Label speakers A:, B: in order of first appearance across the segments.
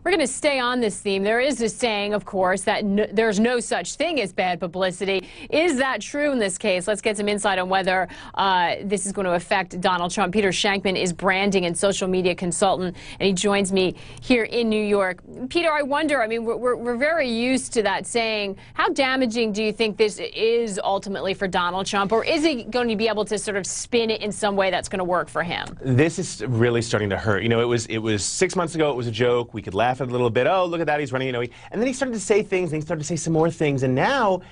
A: We're going to stay on this theme. There is a saying, of course, that there's no such thing as bad publicity. Is that true in this case? Let's get some insight on whether this is going to affect Donald Trump. Peter Shankman is branding and social media consultant, and he joins me here in New York. Peter, I wonder, I mean, we're very used to that saying. How damaging do you think this is ultimately for Donald Trump, or is he going to be able to sort of spin it in some way that's going to work for him?
B: This is really starting to hurt. You know, it was 6 months ago, it was a joke. We could laugh at it a little bit. Oh, look at that, he's running, you know. And then he started to say things, and he started to say some more things. And now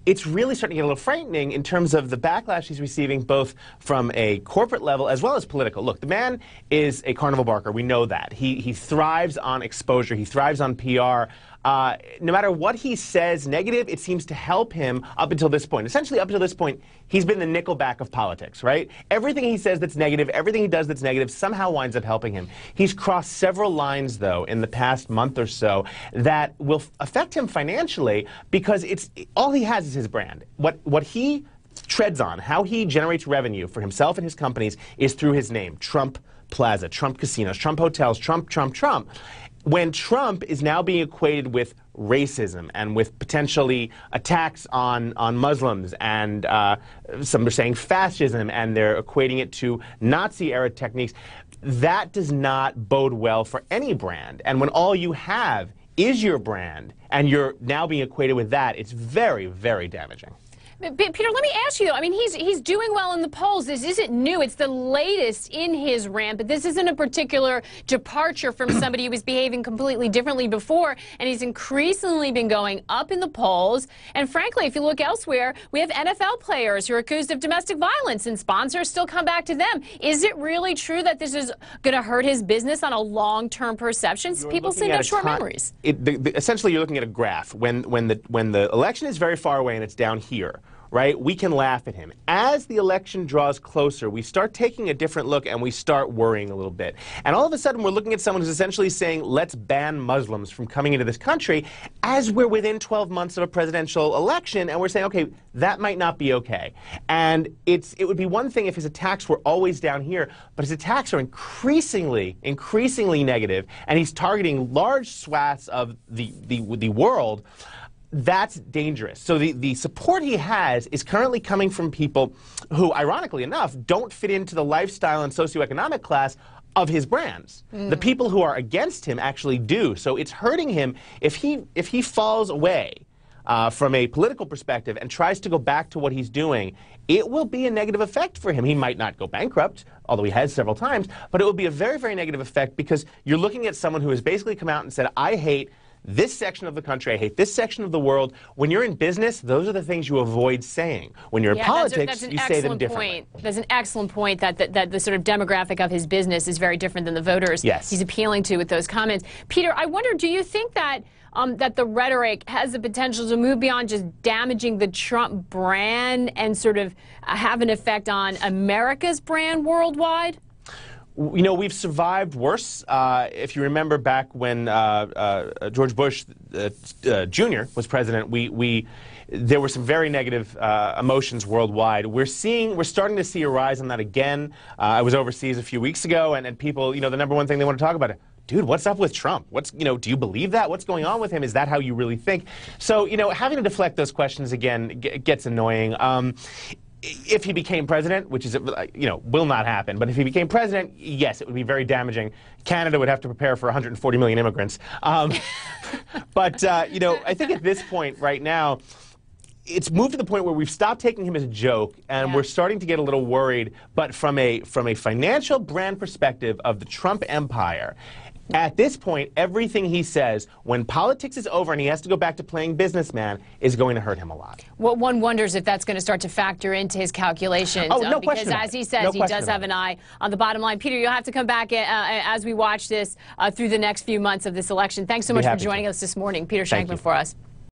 B: it's really starting to get a little frightening in terms of the backlash he's receiving, both from a corporate level as well as political. Look, the man is a carnival barker. We know that. He thrives on exposure. He thrives on PR. No matter what he says negative, it seems to help him up until this point. Essentially, up until this point, he's been the Nickelback of politics, right? Everything he says that's negative, everything he does that's negative, somehow winds up helping him. He's crossed several lines, though, in the past month or so that will affect him financially, because all he has is his brand. What he treads on, how he generates revenue for himself and his companies, is through his name: Trump Plaza, Trump Casinos, Trump Hotels, Trump, Trump, Trump. When Trump is now being equated with racism and with potentially attacks on Muslims, and some are saying fascism, and they're equating it to Nazi-era techniques, that does not bode well for any brand. And when all you have is your brand, and you're now being equated with that, it's very, very damaging.
A: Peter, let me ask you, though. I mean, he's doing well in the polls. This isn't new. It's the latest in his rant, but this isn't a particular departure from somebody who was behaving completely differently before, and he's increasingly been going up in the polls. And frankly, if you look elsewhere, we have NFL players who are accused of domestic violence, and sponsors still come back to them. Is it really true that this is going to hurt his business on a long-term perception? People seem to have short memories.
B: Essentially, you're looking at a graph. When the election is very far away and it's down here, right, we can laugh at him. As the election draws closer, we start taking a different look, and we start worrying a little bit. And all of a sudden, we're looking at someone who's essentially saying, let's ban Muslims from coming into this country, as we're within 12 months of a presidential election, and we're saying, okay, that might not be okay. And it would be one thing if his attacks were always down here, but his attacks are increasingly negative, and he's targeting large swaths of the world. That's dangerous. So the support he has is currently coming from people who, ironically enough, don't fit into the lifestyle and socioeconomic class of his brands. The people who are against him actually do. So it's hurting him if he falls away from a political perspective and tries to go back to what he's doing. It will be a negative effect for him. He might not go bankrupt, although he has several times, but it will be a very, very negative effect, because you're looking at someone who has basically come out and said, I hate this section of the country, I hate this section of the world. When you're in business, those are the things you avoid saying. When you're in politics, you say them differently.
A: That's an excellent point, that the sort of demographic of his business is very different than the voters he's appealing to with those comments. Peter, I wonder, do you think that that the rhetoric has the potential to move beyond just damaging the Trump brand and sort of have an effect on America's brand worldwide?
B: You know, we've survived worse. If you remember back when George Bush Jr. was president, there were some very negative emotions worldwide. We're starting to see a rise on that again. I was overseas a few weeks ago, and people, you know, the number one thing they want to talk about is, dude, what's up with Trump? Do you believe that? What's going on with him? Is that how you really think? So, you know, having to deflect those questions again gets annoying. If he became president, which is, you know, will not happen, but if he became president, yes, it would be very damaging. Canada would have to prepare for 140 million immigrants. But, you know, I think at this point right now, it's moved to the point where we've stopped taking him as a joke, and we're starting to get a little worried. But from a financial brand perspective of the Trump empire, at this point, everything he says, when politics is over and he has to go back to playing businessman, is going to hurt him a lot.
A: Well, one wonders if that's going to start to factor into his calculations.
B: Oh, no question.
A: Because as he says, he does have an eye on the bottom line. Peter, you'll have to come back as we watch this through the next few months of this election. Thanks so much for joining us this morning. Peter Shankman for us.